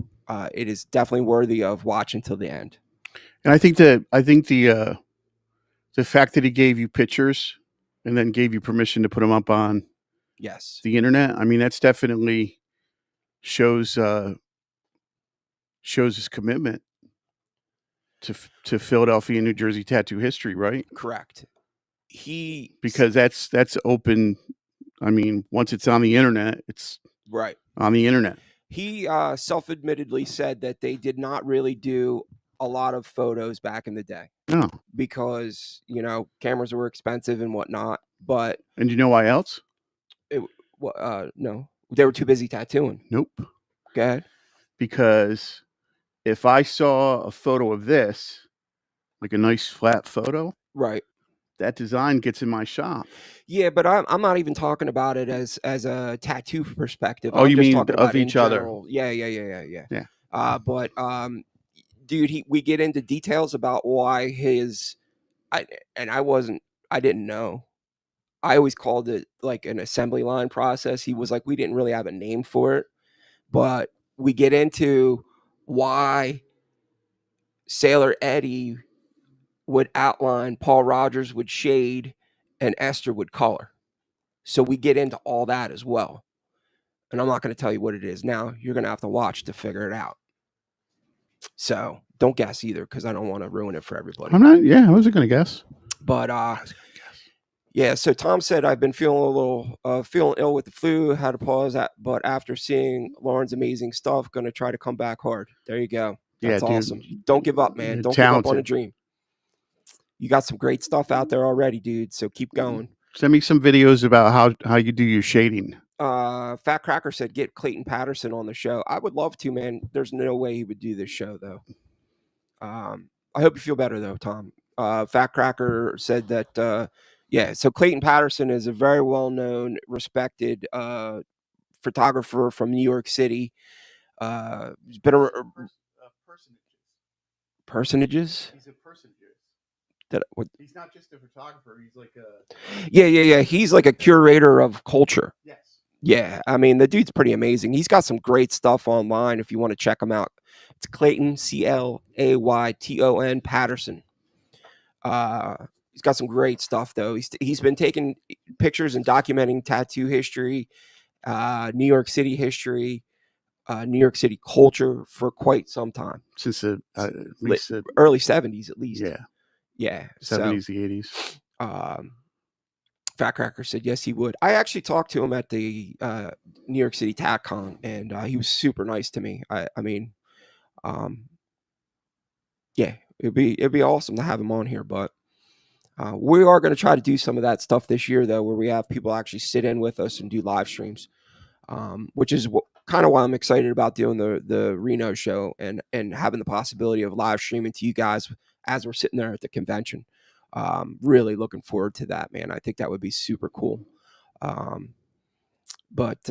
A: It is definitely worthy of watching till the end.
B: And I think the fact that he gave you pictures and then gave you permission to put them up on the internet, I mean, that's definitely shows his commitment to Philadelphia and New Jersey tattoo history, right?
A: Correct.
B: Because that's open. I mean, once it's on the internet, it's
A: right
B: on the internet.
A: He self-admittedly said that they did not really do a lot of photos back in the day.
B: No.
A: Because, cameras were expensive and whatnot. But
B: and you know why else?
A: No, they were too busy tattooing.
B: Nope.
A: Go ahead.
B: Because if I saw a photo of this, like a nice flat photo,
A: right,
B: that design gets in my shop.
A: Yeah, but I'm not even talking about it as a tattoo perspective.
B: Oh,
A: I'm
B: you
A: just
B: mean
A: talking
B: of
A: about
B: each
A: in
B: other?
A: General. Yeah.
B: Yeah.
A: But dude, we get into details about why I didn't know. I always called it like an assembly line process. He was like, we didn't really have a name for it, but we get into why Sailor Eddie would outline, Paul Rogers would shade, and Esther would color. So we get into all that as well. And I'm not going to tell you what it is now. You're going to have to watch to figure it out. So don't guess either, because I don't want to ruin it for everybody.
B: I'm not. Yeah, I wasn't going to guess.
A: But yeah. So Tom said, I've been feeling feeling ill with the flu. Had to pause that, but after seeing Lauren's amazing stuff, going to try to come back hard. There you go. That's awesome. Don't give up, man. Don't give up on a dream. You got some great stuff out there already, dude. So keep going.
B: Send me some videos about how you do your shading.
A: Fat Cracker said, get Clayton Patterson on the show. I would love to, man. There's no way he would do this show, though. I hope you feel better, though, Tom. Fat Cracker said that, so Clayton Patterson is a very well-known, respected photographer from New York City. He's been personages.
B: He's a personage.
A: He's
B: not just a photographer. He's like a
A: yeah. He's like a curator of culture.
B: Yes.
A: Yeah, I mean, the dude's pretty amazing. He's got some great stuff online if you want to check him out. It's Clayton, Clayton Patterson. He's got some great stuff, though. He's been taking pictures and documenting tattoo history, New York City history, New York City culture for quite some time.
B: Since the
A: early 70s, at least.
B: Yeah. 70s, the 80s.
A: Fat Cracker said yes, he would. I actually talked to him at the New York City TACCon, and he was super nice to me. It'd be awesome to have him on here. But we are going to try to do some of that stuff this year, though, where we have people actually sit in with us and do live streams, which is kind of why I'm excited about doing the RENO show and having the possibility of live streaming to you guys as we're sitting there at the convention. Really looking forward to that, man. I think that would be super cool. But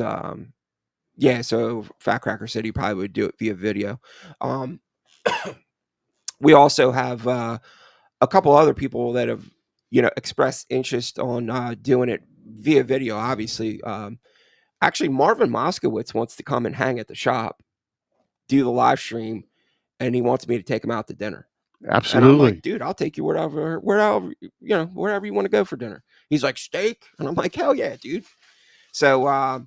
A: yeah, so Fat Cracker said he probably would do it via video. We also have a couple other people that have, expressed interest on doing it via video. Obviously, actually, Marvin Moskowitz wants to come and hang at the shop, do the live stream, and he wants me to take him out to dinner. And I'm
B: Absolutely.
A: like, dude, I'll take you wherever you want to go for dinner. He's like, steak, and I'm like, hell yeah, dude. So,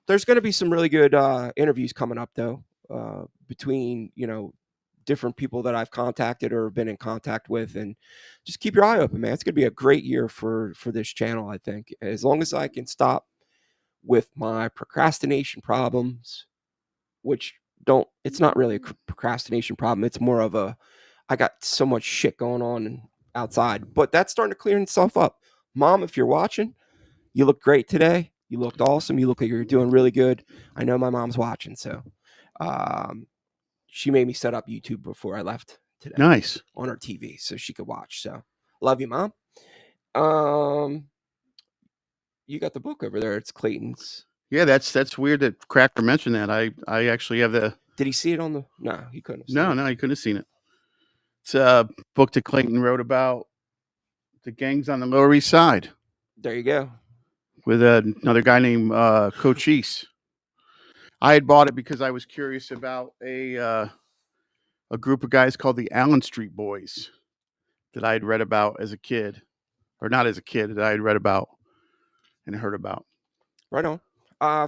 A: there's going to be some really good interviews coming up though, between different people that I've contacted or been in contact with, and just keep your eye open, man. It's going to be a great year for this channel. I think as long as I can stop with my procrastination problems, which it's not really a procrastination problem. It's more of I got so much shit going on outside, but that's starting to clear itself up. Mom, if you're watching, you look great today. You looked awesome. You look like you're doing really good. I know my mom's watching, so she made me set up YouTube before I left today.
B: Nice.
A: On her TV so she could watch. So love you, Mom. You got the book over there. It's Clayton's.
B: Yeah, that's weird that Cracker mentioned that. I actually have the.
A: Did he see it on the? No, he couldn't have seen
B: No,
A: it.
B: no, he couldn't have seen it. It's a book that Clayton wrote about the gangs on the Lower East Side.
A: There you go.
B: With another guy named Cochise. I had bought it because I was curious about a group of guys called the Allen Street Boys that I had read about as a kid, or not as a kid, that I had read about and heard about.
A: Right on.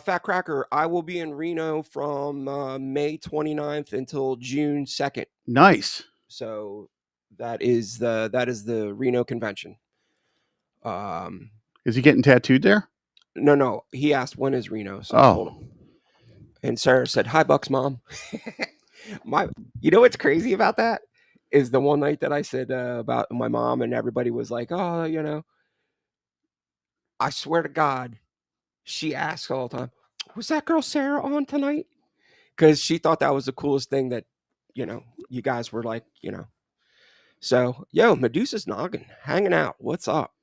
A: Fat Cracker, I will be in Reno from May 29th until June 2nd.
B: Nice.
A: So that is the Reno convention.
B: Is he getting tattooed there?
A: No. He asked when is Reno, so I told him. And Sarah said, "Hi, Bucks, Mom." You know what's crazy about that is the one night that I said about my mom, and everybody was like, "Oh, I swear to God, she asks all the time, was that girl Sarah on tonight?" Because she thought that was the coolest thing that, you guys were like, So, Medusa's noggin, hanging out. What's up?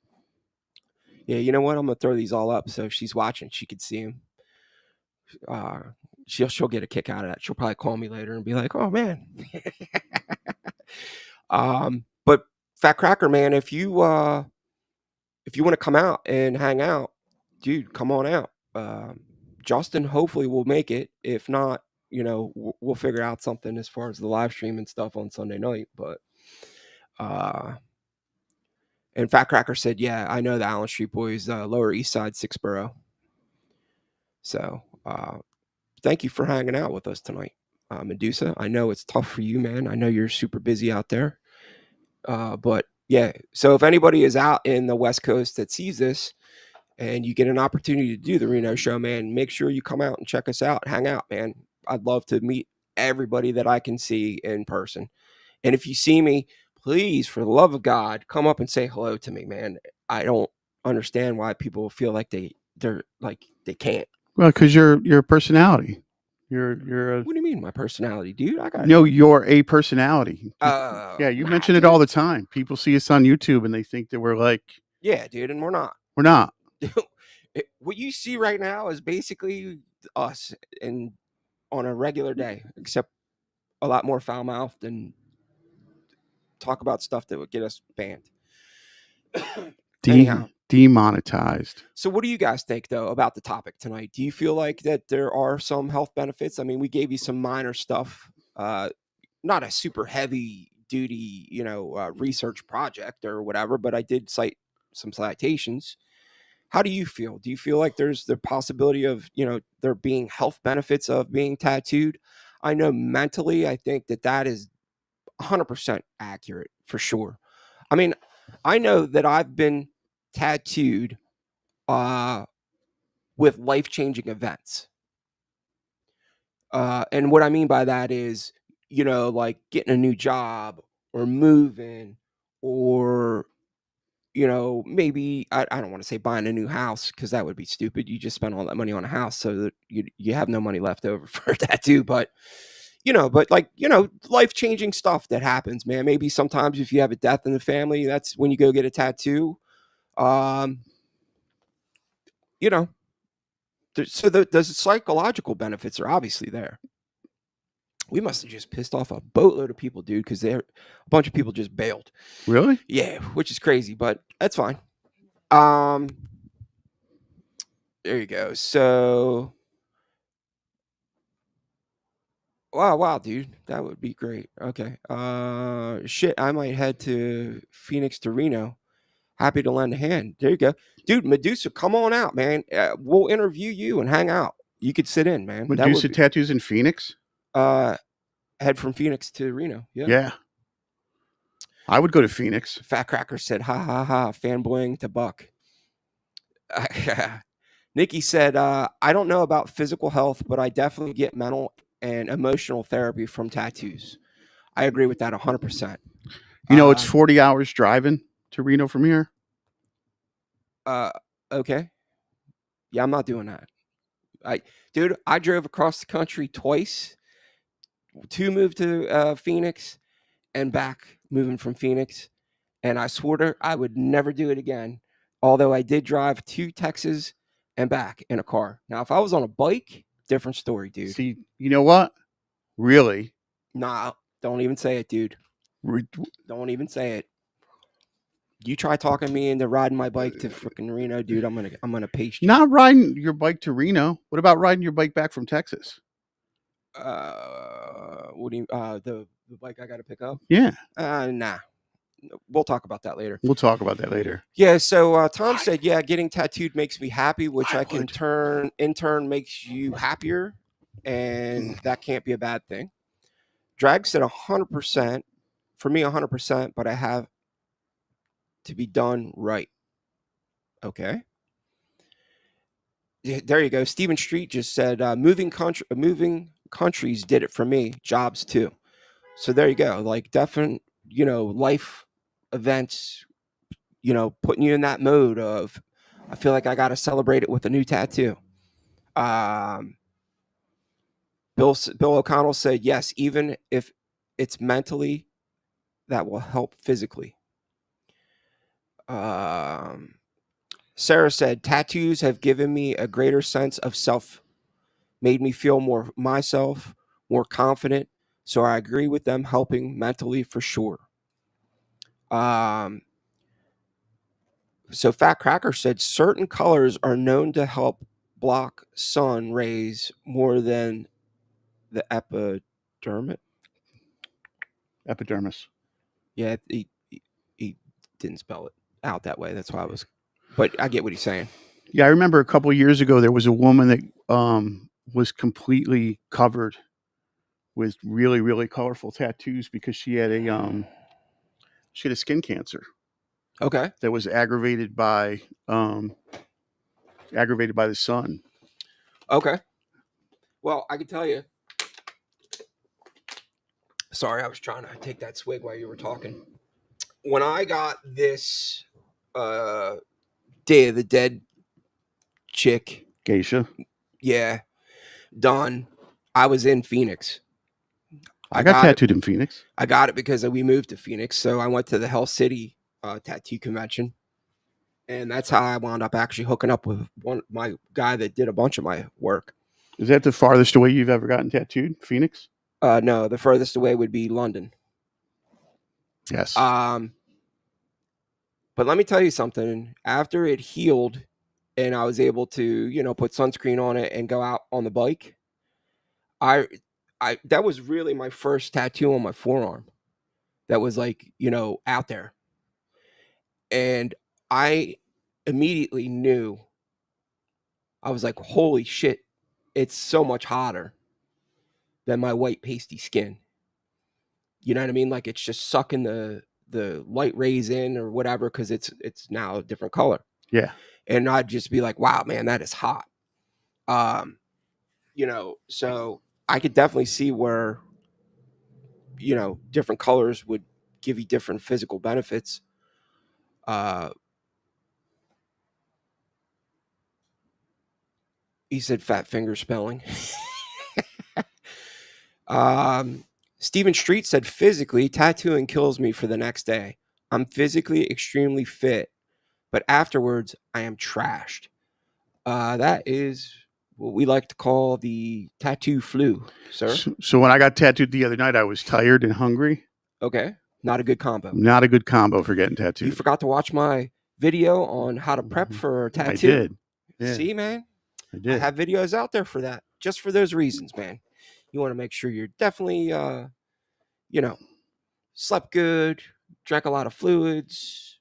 A: Yeah, you know what? I'm going to throw these all up. So if she's watching, she could see them. She'll get a kick out of that. She'll probably call me later and be like, "Oh, man." But Fat Cracker, man, if you want to come out and hang out, dude, come on out. Justin hopefully will make it. If not, we'll figure out something as far as the live stream and stuff on Sunday night. But and Fat Cracker said, "Yeah, I know the Allen Street Boys, Lower East Side, 6th So thank you for hanging out with us tonight, Medusa. I know it's tough for you, man. I know you're super busy out there. But yeah, so if anybody is out in the West Coast that sees this and you get an opportunity to do the Reno show, man, make sure you come out and check us out, hang out, man. I'd love to meet everybody that I can see in person. And if you see me, please, for the love of God, come up and say hello to me, man. I don't understand why people feel like they're like they can't.
B: Well, because you're a personality. You're a.
A: What do you mean, my personality, dude? I got
B: you're a personality. Yeah, you mention it all the time. People see us on YouTube and they think that we're like.
A: Yeah, dude, and we're not.
B: We're not.
A: What you see right now is basically us and on a regular day, except a lot more foul mouthed and talk about stuff that would get us banned. Anyhow,
B: demonetized.
A: So what do you guys think though about the topic tonight? Do you feel like that there are some health benefits? I mean, we gave you some minor stuff, not a super heavy duty, research project or whatever, but I did cite some citations. How do you feel? Do you feel like there's the possibility of, there being health benefits of being tattooed? I know mentally, I think that is 100% accurate for sure. I mean, I know that I've been tattooed with life-changing events. And what I mean by that is, like getting a new job or moving or, maybe I don't want to say buying a new house because that would be stupid. You just spend all that money on a house so that you have no money left over for a tattoo. But, but like, life-changing stuff that happens, man. Maybe sometimes if you have a death in the family, that's when you go get a tattoo. Um, you know, so the psychological benefits are obviously there. We must have just pissed off a boatload of people, dude, because a bunch of people just bailed.
B: Really?
A: Yeah, which is crazy, but that's fine. Um, there you go. So, wow, dude, that would be great. Okay. Shit, I might head to Phoenix to Reno. Happy to lend a hand. There you go, dude. Medusa, come on out, man. We'll interview you and hang out. You could sit in, man. That would
B: Medusa
A: be
B: Tattoos in Phoenix?
A: head from Phoenix to Reno. Yeah.
B: Yeah. I would go to Phoenix.
A: Fat Cracker said, "Ha ha ha!" Fanboying to Buck. Nikki said, "I don't know about physical health, but I definitely get mental and emotional therapy from tattoos." I agree with that 100%.
B: It's 40 hours driving to Reno from here.
A: Okay. Yeah, I'm not doing that. Dude, I drove across the country twice to move to Phoenix and back moving from Phoenix. And I swore to her I would never do it again. Although I did drive to Texas and back in a car. Now, if I was on a bike, different story, dude.
B: See, you know what? Really?
A: Nah, don't even say it, dude. Don't even say it. You try talking me into riding my bike to freaking Reno, dude. I'm gonna paste you.
B: Not riding your bike to Reno. What about riding your bike back from Texas?
A: What do you the bike I gotta pick up?
B: Yeah.
A: Nah. We'll talk about that later.
B: We'll talk about that later.
A: Yeah, so Tom said, yeah, getting tattooed makes me happy, which
B: I
A: in
B: would.
A: turn makes you happier, and that can't be a bad thing. Drag said 100%, for me 100%, but I have to be done right. Okay. There you go. Stephen Street just said, moving countries did it for me. Jobs too. So there you go. Like different, life events, putting you in that mode of, I feel like I got to celebrate it with a new tattoo. Bill O'Connell said, yes, even if it's mentally, that will help physically. Sarah said, tattoos have given me a greater sense of self, made me feel more myself, more confident. So I agree with them helping mentally for sure. So Fat Cracker said, certain colors are known to help block sun rays more than the
B: Epidermis.
A: Yeah, he didn't spell it out that way. That's why I was, but I get what he's saying.
B: Yeah, I remember a couple of years ago there was a woman that was completely covered with really, really colorful tattoos because she had a skin cancer.
A: Okay.
B: That was aggravated by the sun.
A: Okay. Well, I can tell you. Sorry, I was trying to take that swig while you were talking. When I got this Day of the Dead chick,
B: Geisha.
A: yeah, done, I was in Phoenix.
B: I got tattooed in Phoenix.
A: I got it because we moved to Phoenix, so I went to the Hell City tattoo convention, and that's how I wound up actually hooking up with my guy that did a bunch of my work.
B: Is that the farthest away you've ever gotten tattooed? Phoenix?
A: No, the furthest away would be London.
B: Yes.
A: But let me tell you something. After it healed, and I was able to, put sunscreen on it and go out on the bike, I that was really my first tattoo on my forearm. That was like, out there. And I immediately knew, I was like, holy shit, it's so much hotter than my white pasty skin. You know what I mean? Like it's just sucking the light rays in or whatever, because it's now a different color.
B: Yeah.
A: And I'd just be like, wow, man, that is hot. So I could definitely see where, different colors would give you different physical benefits. He said fat finger spelling. Stephen Street said, physically, tattooing kills me for the next day. I'm physically extremely fit, but afterwards, I am trashed. That is what we like to call the tattoo flu, sir.
B: So when I got tattooed the other night, I was tired and hungry.
A: Okay. Not a good combo.
B: Not a good combo for getting
A: You
B: tattooed.
A: forgot to watch my video on how to prep for a tattoo.
B: I did. Yeah.
A: See, man?
B: I
A: I
B: did.
A: have videos out there for that, just for those reasons, man. You want to make sure you're definitely, slept good, drank a lot of fluids.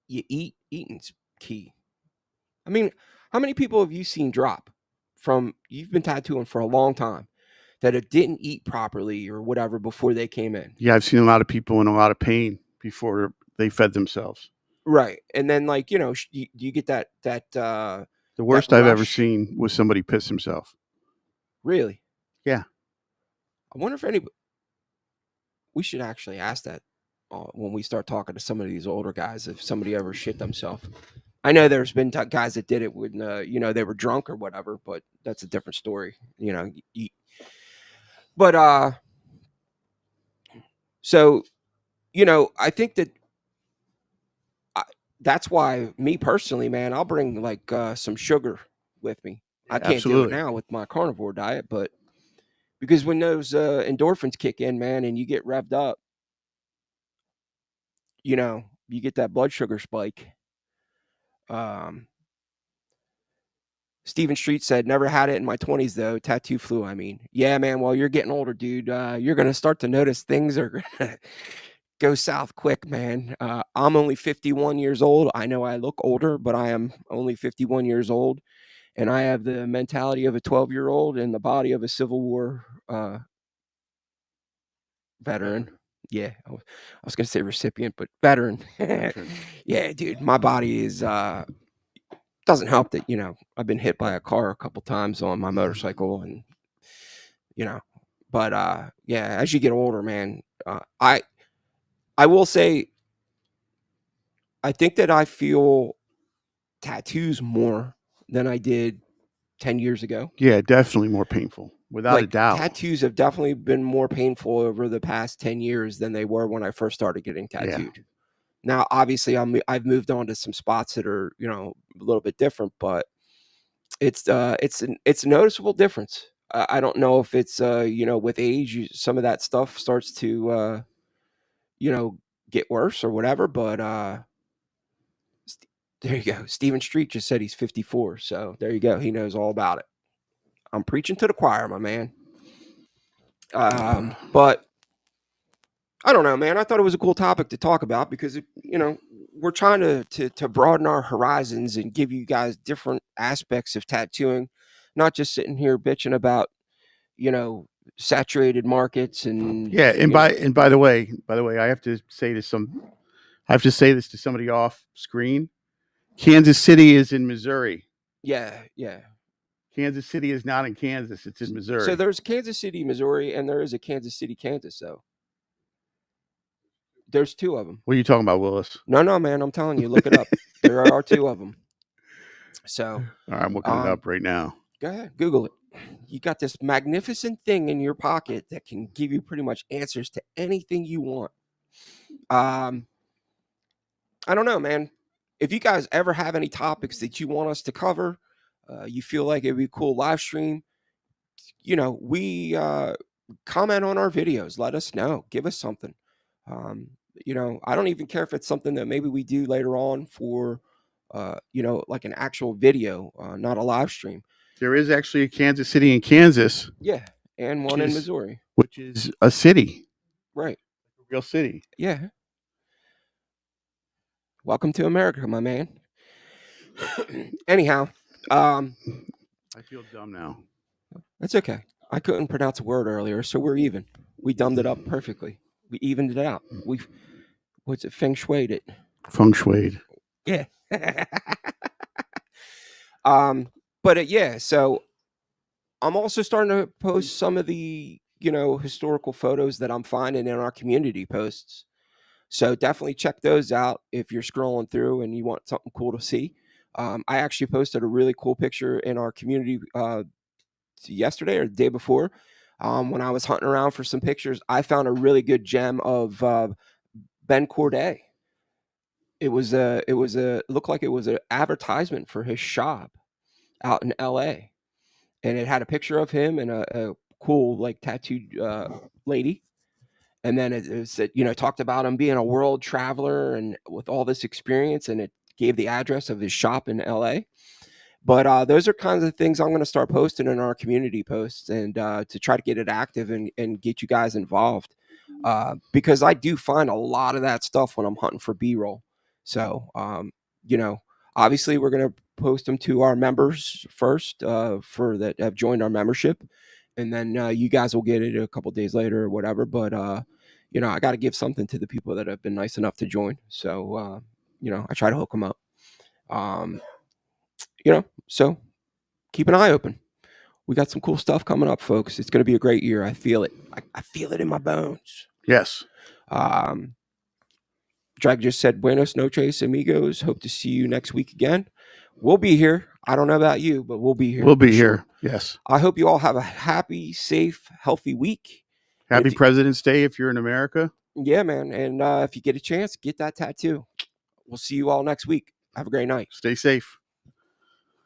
A: You eat. Eating's key. I mean, how many people have you seen drop from you've been tattooing for a long time that it didn't eat properly or whatever before they came in?
B: Yeah, I've seen a lot of people in a lot of pain before they fed themselves.
A: Right. And then, like, you get that
B: The worst I've ever seen was somebody piss himself.
A: Really?
B: Yeah.
A: I wonder if anybody. We should actually ask that when we start talking to some of these older guys if somebody ever shit themselves. I know there's been guys that did it when they were drunk or whatever, but that's a different story. But so I think that that's why me personally, man, I'll bring like some sugar with me. I can't do it now with my carnivore diet, but because when those endorphins kick in, man, and you get revved up, you get that blood sugar spike. Stephen Street said, never had it in my 20s, though. Tattoo flu, I mean. Yeah, man, well, you're getting older, dude. You're going to start to notice things are going to go south quick, man. I'm only 51 years old. I know I look older, but I am only 51 years old. And I have the mentality of a 12-year-old and the body of a Civil War veteran. Yeah, I was going to say recipient, but veteran. Yeah, dude, my body is doesn't help that I've been hit by a car a couple times on my motorcycle, and but yeah, as you get older, man, I will say I think that I feel tattoos more than I did 10 years ago.
B: Yeah, definitely more painful, without a doubt.
A: Tattoos have definitely been more painful over the past 10 years than they were when I first started getting tattooed. Yeah. Now, obviously, I've moved on to some spots that are a little bit different, but it's a noticeable difference. I don't know if it's with age, some of that stuff starts to get worse or whatever, but there you go. Stephen Street just said he's 54, so there you go. He knows all about it. I'm preaching to the choir, my man. But I don't know, man. I thought it was a cool topic to talk about because we're trying to broaden our horizons and give you guys different aspects of tattooing, not just sitting here bitching about saturated markets and
B: by the way, I have to say this to somebody off screen. Kansas City is in Missouri.
A: Yeah.
B: Kansas City is not in Kansas; it's in Missouri.
A: So there's Kansas City, Missouri, and there is a Kansas City, Kansas. So there's two of them.
B: What are you talking about, Willis?
A: No, man. I'm telling you, look it up. There are two of them. So
B: all right, I'm looking it up right now.
A: Go ahead, Google it. You got this magnificent thing in your pocket that can give you pretty much answers to anything you want. I don't know, man. If you guys ever have any topics that you want us to cover, you feel like it'd be a cool live stream, we comment on our videos. Let us know. Give us something. I don't even care if it's something that maybe we do later on for, like an actual video, not a live stream.
B: There is actually a Kansas City in Kansas.
A: Yeah, and one in Missouri.
B: Which is a city.
A: Right.
B: A real city.
A: Yeah. Welcome to America, my man. Anyhow.
B: I feel dumb now.
A: That's okay. I couldn't pronounce a word earlier, so we're even. We dumbed it up perfectly. We evened it out. What's it? Feng shuied it.
B: Feng shuied.
A: Yeah. But yeah, so I'm also starting to post some of the, historical photos that I'm finding in our community posts. So definitely check those out if you're scrolling through and you want something cool to see. I actually posted a really cool picture in our community yesterday or the day before When I was hunting around for some pictures, I found a really good gem of Ben Corday. It looked like it was an advertisement for his shop out in L.A. and it had a picture of him and a cool like tattooed lady. And then it said, talked about him being a world traveler and with all this experience, and it gave the address of his shop in LA. But those are kinds of things I'm going to start posting in our community posts and to try to get it active and get you guys involved. Because I do find a lot of that stuff when I'm hunting for B-roll. So, obviously we're going to post them to our members first for that have joined our membership. And then you guys will get it a couple days later or whatever. But, I got to give something to the people that have been nice enough to join. So, I try to hook them up. So keep an eye open. We got some cool stuff coming up, folks. It's going to be a great year. I feel it. I feel it in my bones.
B: Yes.
A: Drag just said, Buenos noches, amigos. Hope to see you next week again. We'll be here. I don't know about you, but we'll be here.
B: We'll be here. Yes.
A: I hope you all have a happy, safe, healthy week.
B: Happy President's Day if you're in America.
A: Yeah, man. And if you get a chance, get that tattoo. We'll see you all next week. Have a great night.
B: Stay safe.